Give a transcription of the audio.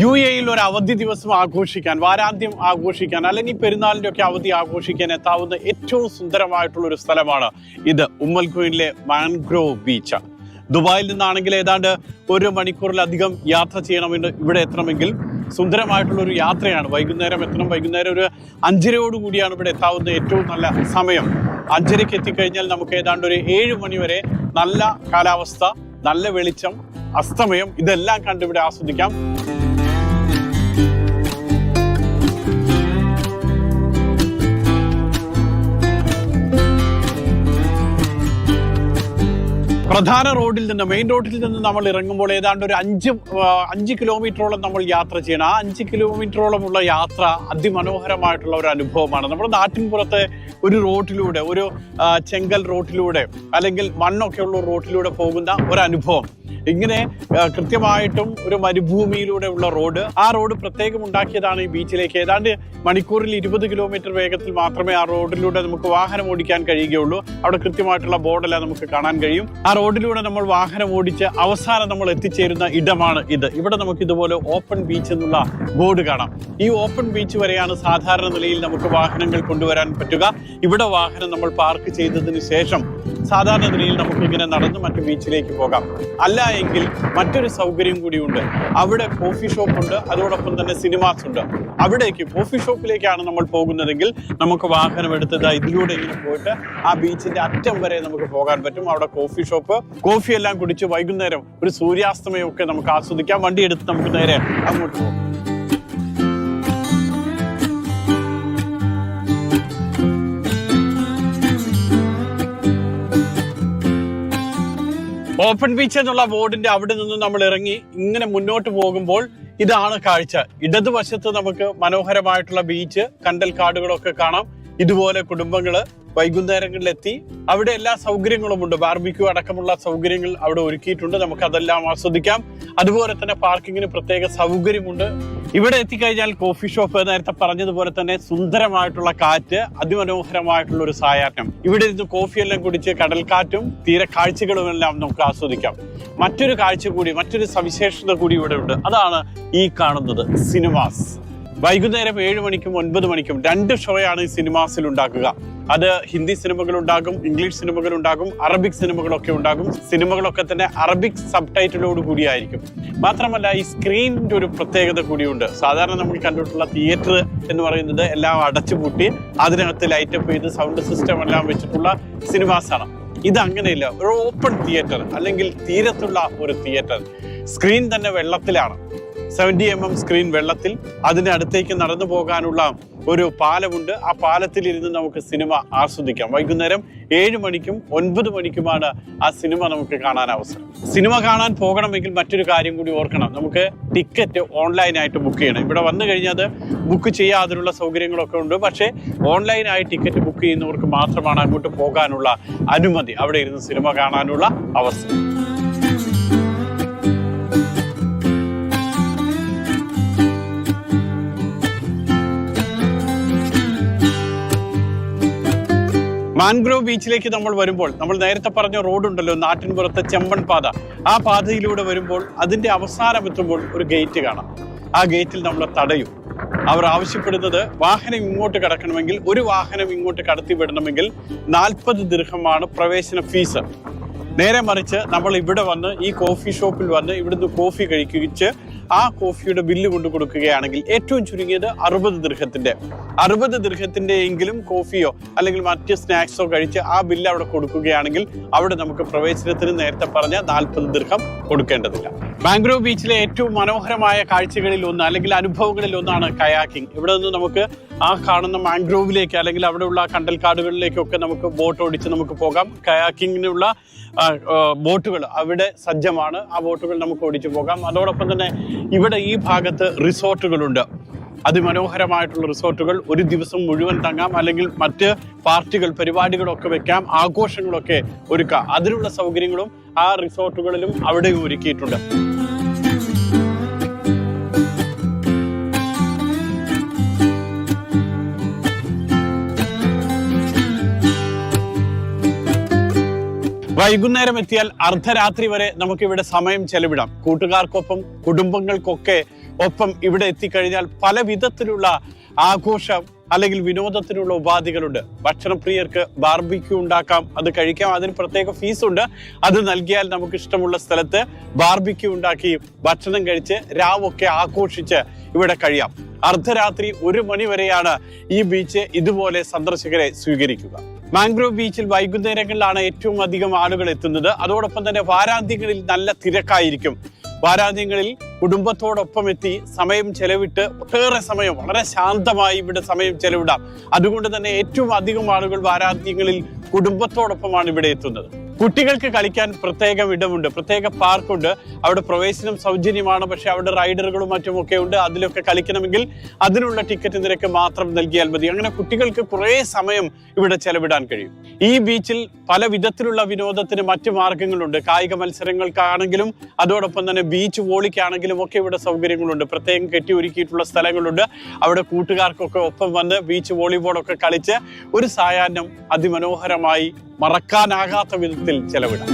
UAE ഒരു അവധി ദിവസം ആഘോഷിക്കാൻ, വാരാന്ത്യം ആഘോഷിക്കാൻ, അല്ലെങ്കിൽ പെരുന്നാളിന്റെ ഒക്കെ അവധി ആഘോഷിക്കാൻ എത്താവുന്ന ഏറ്റവും സുന്ദരമായിട്ടുള്ള ഒരു സ്ഥലമാണ് ഇത്. ഉമ്മൽ ഖുവൈനിലെ മാൻഗ്രോവ് ബീച്ച്. ദുബായിൽ നിന്നാണെങ്കിൽ ഏതാണ്ട് 1 മണിക്കൂറിലധികം യാത്ര ചെയ്യണമെന്ന് ഇവിടെ എത്തണമെങ്കിൽ സുന്ദരമായിട്ടുള്ള ഒരു യാത്രയാണ്. വൈകുന്നേരം എത്തണം. വൈകുന്നേരം ഒരു 5:30 കൂടിയാണ് ഇവിടെ എത്താവുന്ന ഏറ്റവും നല്ല സമയം. 5:30 എത്തിക്കഴിഞ്ഞാൽ നമുക്ക് ഏതാണ്ട് ഒരു 7 മണി വരെ നല്ല കാലാവസ്ഥ, നല്ല വെളിച്ചം, അസ്തമയം ഇതെല്ലാം കണ്ട് ഇവിടെ ആസ്വദിക്കാം. പ്രധാന റോഡിൽ നിന്ന്, മെയിൻ റോഡിൽ നിന്ന് നമ്മൾ ഇറങ്ങുമ്പോൾ ഏതാണ്ട് ഒരു 5 കിലോമീറ്ററോളം നമ്മൾ യാത്ര ചെയ്യണം. ആ 5 കിലോമീറ്ററോളമുള്ള യാത്ര അതിമനോഹരമായിട്ടുള്ള ഒരു അനുഭവമാണ്. നമ്മുടെ നാട്ടിൻപുറത്തെ ഒരു റോഡിലൂടെ, ഒരു ചെങ്കൽ റോഡിലൂടെ അല്ലെങ്കിൽ മണ്ണൊക്കെ ഉള്ള റോഡിലൂടെ പോകുന്ന ഒരു അനുഭവം. ഇങ്ങനെ കൃത്യമായിട്ടും ഒരു മരുഭൂമിയിലൂടെ ഉള്ള റോഡ്, ആ റോഡ് പ്രത്യേകം ഉണ്ടാക്കിയതാണ് ഈ ബീച്ചിലേക്ക്. ഏതാണ്ട് മണിക്കൂറിൽ 20 കിലോമീറ്റർ വേഗത്തിൽ മാത്രമേ ആ റോഡിലൂടെ നമുക്ക് വാഹനം ഓടിക്കാൻ കഴിയുകയുള്ളൂ. അവിടെ കൃത്യമായിട്ടുള്ള ബോർഡെല്ലാം നമുക്ക് കാണാൻ കഴിയും. ആ റോഡിലൂടെ നമ്മൾ വാഹനം ഓടിച്ച് അവസാനം നമ്മൾ എത്തിച്ചേരുന്ന ഇടമാണ് ഇത്. ഇവിടെ നമുക്ക് ഇതുപോലെ ഓപ്പൺ ബീച്ച് എന്നുള്ള ബോർഡ് കാണാം. ഈ ഓപ്പൺ ബീച്ച് വരെയാണ് സാധാരണ നിലയിൽ നമുക്ക് വാഹനങ്ങൾ കൊണ്ടുവരാൻ പറ്റുക. ഇവിടെ വാഹനം നമ്മൾ പാർക്ക് ചെയ്തതിന് ശേഷം സാധാരണ നിലയിൽ നമുക്ക് ഇങ്ങനെ നടന്ന് മറ്റു ബീച്ചിലേക്ക് പോകാം. അല്ല എങ്കിൽ മറ്റൊരു സൗകര്യം കൂടിയുണ്ട്. അവിടെ കോഫി ഷോപ്പ് ഉണ്ട്, അതോടൊപ്പം തന്നെ സിനിമാസ് ഉണ്ട്. അവിടേക്ക്, കോഫി ഷോപ്പിലേക്കാണ് നമ്മൾ പോകുന്നതെങ്കിൽ നമുക്ക് വാഹനം എടുത്തത് ഇതിലൂടെ ഇങ്ങനെ പോയിട്ട് ആ ബീച്ചിന്റെ അറ്റം വരെ നമുക്ക് പോകാൻ പറ്റും. അവിടെ കോഫി ഷോപ്പ്, കോഫി എല്ലാം കുടിച്ച് വൈകുന്നേരം ഒരു സൂര്യാസ്തമയം ഒക്കെ നമുക്ക് ആസ്വദിക്കാം. വണ്ടി എടുത്ത് നമുക്ക് നേരെ അങ്ങോട്ട് പോകും. ഓപ്പൺ ബീച്ച് എന്നുള്ള ബോർഡിന്റെ അവിടെ നിന്ന് നമ്മൾ ഇറങ്ങി ഇങ്ങനെ മുന്നോട്ട് പോകുമ്പോൾ ഇതാണ് കാഴ്ച. ഇടതുവശത്ത് നമുക്ക് മനോഹരമായിട്ടുള്ള ബീച്ച്, കണ്ടൽ കാടുകളൊക്കെ കാണാം. ഇതുപോലെ കുടുംബങ്ങള് വൈകുന്നേരങ്ങളിലെത്തി അവിടെ എല്ലാ സൗകര്യങ്ങളും ഉണ്ട്. ബാർബിക്യൂ അടക്കമുള്ള സൗകര്യങ്ങൾ അവിടെ ഒരുക്കിയിട്ടുണ്ട്. നമുക്ക് അതെല്ലാം ആസ്വദിക്കാം. അതുപോലെ തന്നെ പാർക്കിങ്ങിന് പ്രത്യേക സൗകര്യമുണ്ട്. ഇവിടെ എത്തിക്കഴിഞ്ഞാൽ കോഫി ഷോപ്പ്, നേരത്തെ പറഞ്ഞതുപോലെ തന്നെ സുന്ദരമായിട്ടുള്ള കാറ്റ്, അതിമനോഹരമായിട്ടുള്ള ഒരു സായാഹ്നം. ഇവിടെ ഇരുന്ന് കോഫിയെല്ലാം കുടിച്ച് കടൽക്കാറ്റും തീരെ കാഴ്ചകളും എല്ലാം നമുക്ക് ആസ്വദിക്കാം. മറ്റൊരു കാഴ്ച കൂടി, മറ്റൊരു സവിശേഷത കൂടി ഇവിടെ ഉണ്ട്. അതാണ് ഈ കാണുന്നത് സിനിമാസ്. വൈകുന്നേരം 7 മണിക്കും 9 മണിക്കും 2 ഷോയാണ് ഈ സിനിമാസിൽ ഉണ്ടാക്കുക. അത് ഹിന്ദി സിനിമകൾ ഉണ്ടാകും, ഇംഗ്ലീഷ് സിനിമകൾ ഉണ്ടാകും, അറബിക് സിനിമകളൊക്കെ ഉണ്ടാകും. സിനിമകളൊക്കെ തന്നെ അറബിക് സബ് ടൈറ്റിലോട് കൂടിയായിരിക്കും. മാത്രമല്ല ഈ സ്ക്രീനിന്റെ ഒരു പ്രത്യേകത കൂടിയുണ്ട്. സാധാരണ നമ്മൾ കണ്ടിട്ടുള്ള തിയേറ്റർ എന്ന് പറയുന്നത് എല്ലാം അടച്ചുപൂട്ടി അതിനകത്ത് ലൈറ്റപ്പ് ചെയ്ത് സൗണ്ട് സിസ്റ്റം എല്ലാം വെച്ചിട്ടുള്ള സിനിമാസാണ്. ഇത് അങ്ങനെയില്ല. ഒരു ഓപ്പൺ തിയേറ്റർ അല്ലെങ്കിൽ തീരത്തുള്ള ഒരു തിയേറ്റർ. സ്ക്രീൻ തന്നെ വെള്ളത്തിലാണ്. 70 mm സ്ക്രീൻ വെള്ളത്തിൽ. അതിനടുത്തേക്ക് നടന്നു പോകാനുള്ള ഒരു പാലമുണ്ട്. ആ പാലത്തിൽ ഇരുന്ന് നമുക്ക് സിനിമ ആസ്വദിക്കാം. വൈകുന്നേരം 7 മണിക്കും 9 മണിക്കുമാണ് ആ സിനിമ നമുക്ക് കാണാൻ അവസരം. സിനിമ കാണാൻ പോകണമെങ്കിൽ മറ്റൊരു കാര്യം കൂടി ഓർക്കണം. നമുക്ക് ടിക്കറ്റ് ഓൺലൈനായിട്ട് ബുക്ക് ചെയ്യണം. ഇവിടെ വന്നു കഴിഞ്ഞാൽ അത് ബുക്ക് ചെയ്യാതിനുള്ള സൗകര്യങ്ങളൊക്കെ ഉണ്ട്. പക്ഷേ ഓൺലൈനായി ടിക്കറ്റ് ബുക്ക് ചെയ്യുന്നവർക്ക് മാത്രമാണ് അങ്ങോട്ട് പോകാനുള്ള അനുമതി, അവിടെ ഇരുന്ന് സിനിമ കാണാനുള്ള അവസരം. മാൻഗ്രോവ് ബീച്ചിലേക്ക് നമ്മൾ വരുമ്പോൾ, നമ്മൾ നേരത്തെ പറഞ്ഞ റോഡുണ്ടല്ലോ, നാട്ടിൻപുറത്തെ ചെമ്പൻ പാത, ആ പാതയിലൂടെ വരുമ്പോൾ അതിന്റെ അവസാനം എത്തുമ്പോൾ ഒരു ഗേറ്റ് കാണാം. ആ ഗേറ്റിൽ നമ്മൾ തടയും. അവർ ആവശ്യപ്പെടുന്നത് വാഹനം ഇങ്ങോട്ട് കടക്കണമെങ്കിൽ, ഒരു വാഹനം ഇങ്ങോട്ട് കടത്തി വിടണമെങ്കിൽ 40 ദിർഹമാണ് പ്രവേശന ഫീസ്. നേരെ മറിച്ച് നമ്മൾ ഇവിടെ വന്ന് ഈ കോഫി ഷോപ്പിൽ വന്ന് ഇവിടുന്ന് കോഫി കഴിച്ച് ആ കോഫിയുടെ ബില്ല് കൊണ്ട് കൊടുക്കുകയാണെങ്കിൽ ഏറ്റവും ചുരുങ്ങിയത് 60 ദിർഹത്തിന്റെ എങ്കിലും കോഫിയോ അല്ലെങ്കിൽ മറ്റ് സ്നാക്സോ കഴിച്ച് ആ ബില്ല് അവിടെ കൊടുക്കുകയാണെങ്കിൽ അവിടെ നമുക്ക് പ്രവേശനത്തിന് നേരത്തെ പറഞ്ഞ 40 ദിർഹം കൊടുക്കേണ്ടതില്ല. മാൻഗ്രോവ് ബീച്ചിലെ ഏറ്റവും മനോഹരമായ കാഴ്ചകളിൽ ഒന്ന് അല്ലെങ്കിൽ അനുഭവങ്ങളിൽ ഒന്നാണ് കയാക്കിംഗ്. ഇവിടെ നിന്ന് നമുക്ക് ആ കാണുന്ന മാൻഗ്രോവിലേക്ക് അല്ലെങ്കിൽ അവിടെയുള്ള കണ്ടൽക്കാടുകളിലേക്കൊക്കെ നമുക്ക് ബോട്ട് ഓടിച്ച് നമുക്ക് പോകാം. കയാക്കിങ്ങിനുള്ള ബോട്ടുകൾ അവിടെ സജ്ജമാണ്. ആ ബോട്ടുകൾ നമുക്ക് ഓടിച്ചു പോകാം. അതോടൊപ്പം തന്നെ ഇവിടെ ഈ ഭാഗത്ത് റിസോർട്ടുകളുണ്ട്. അതിമനോഹരമായിട്ടുള്ള റിസോർട്ടുകൾ. ഒരു ദിവസം മുഴുവൻ തങ്ങാം, അല്ലെങ്കിൽ മറ്റ് പാർട്ടികൾ, പരിപാടികളൊക്കെ വെക്കാം, ആഘോഷങ്ങളൊക്കെ ഒരുക്കാം. അതിനുള്ള സൗകര്യങ്ങളും ആ റിസോർട്ടുകളിലും അവിടെ ഒരുക്കിയിട്ടുണ്ട്. വൈകുന്നേരം എത്തിയാൽ അർദ്ധരാത്രി വരെ നമുക്കിവിടെ സമയം ചെലവിടാം. കൂട്ടുകാർക്കൊപ്പം കുടുംബങ്ങൾക്കൊക്കെ ഒപ്പം ഇവിടെ എത്തിക്കഴിഞ്ഞാൽ പല വിധത്തിലുള്ള ആഘോഷം അല്ലെങ്കിൽ വിനോദത്തിനുള്ള ഉപാധികളുണ്ട്. ഭക്ഷണപ്രിയർക്ക് ബാർബിക്യൂ ഉണ്ടാക്കാം, അത് കഴിക്കാം. അതിന് പ്രത്യേക ഫീസുണ്ട്. അത് നൽകിയാൽ നമുക്ക് ഇഷ്ടമുള്ള സ്ഥലത്ത് ബാർബിക്യൂ ഉണ്ടാക്കി ഭക്ഷണം കഴിച്ച് രാവൊക്കെ ആഘോഷിച്ച് ഇവിടെ കഴിയാം. അർദ്ധരാത്രി 1 മണി വരെയാണ് ഈ ബീച്ച് ഇതുപോലെ സന്ദർശകരെ സ്വീകരിക്കുക. മാംഗ്രോവ് ബീച്ചിൽ വൈകുന്നേരങ്ങളിലാണ് ഏറ്റവും അധികം ആളുകൾ എത്തുന്നത്. അതോടൊപ്പം തന്നെ വാരാന്ത്യങ്ങളിൽ നല്ല തിരക്കായിരിക്കും. വാരാന്ത്യങ്ങളിൽ കുടുംബത്തോടൊപ്പം എത്തി സമയം ചെലവിട്ട് ഒട്ടേറെ സമയം വളരെ ശാന്തമായി ഇവിടെ സമയം ചെലവിടാം. അതുകൊണ്ട് തന്നെ ഏറ്റവും അധികം ആളുകൾ വാരാന്ത്യങ്ങളിൽ കുടുംബത്തോടൊപ്പമാണ് ഇവിടെ എത്തുന്നത്. കുട്ടികൾക്ക് കളിക്കാൻ പ്രത്യേകം ഇടമുണ്ട്, പ്രത്യേക പാർക്കുണ്ട്. അവിടെ പ്രവേശനം സൗജന്യമാണ്. പക്ഷെ അവിടെ റൈഡറുകളും മറ്റുമൊക്കെ ഉണ്ട്. അതിലൊക്കെ കളിക്കണമെങ്കിൽ അതിനുള്ള ടിക്കറ്റ് നിരക്ക് മാത്രം നൽകിയാൽ മതി. അങ്ങനെ കുട്ടികൾക്ക് കുറേ സമയം ഇവിടെ ചെലവിടാൻ കഴിയും. ഈ ബീച്ചിൽ പല വിധത്തിലുള്ള വിനോദത്തിന് മറ്റു മാർഗങ്ങളുണ്ട്. കായിക മത്സരങ്ങൾക്കാണെങ്കിലും അതോടൊപ്പം തന്നെ ബീച്ച് വോളിക്കാണെങ്കിലും ഒക്കെ ഇവിടെ സൗകര്യങ്ങളുണ്ട്. പ്രത്യേകം കെട്ടി ഒരുക്കിയിട്ടുള്ള സ്ഥലങ്ങളുണ്ട്. അവിടെ കൂട്ടുകാർക്കൊക്കെ ഒപ്പം വന്ന് ബീച്ച് വോളിബോളൊക്കെ കളിച്ച് ഒരു സായാഹ്നം അതിമനോഹരമായി മറക്കാനാകാത്ത വിധത്തിൽ ചെലവിടാം.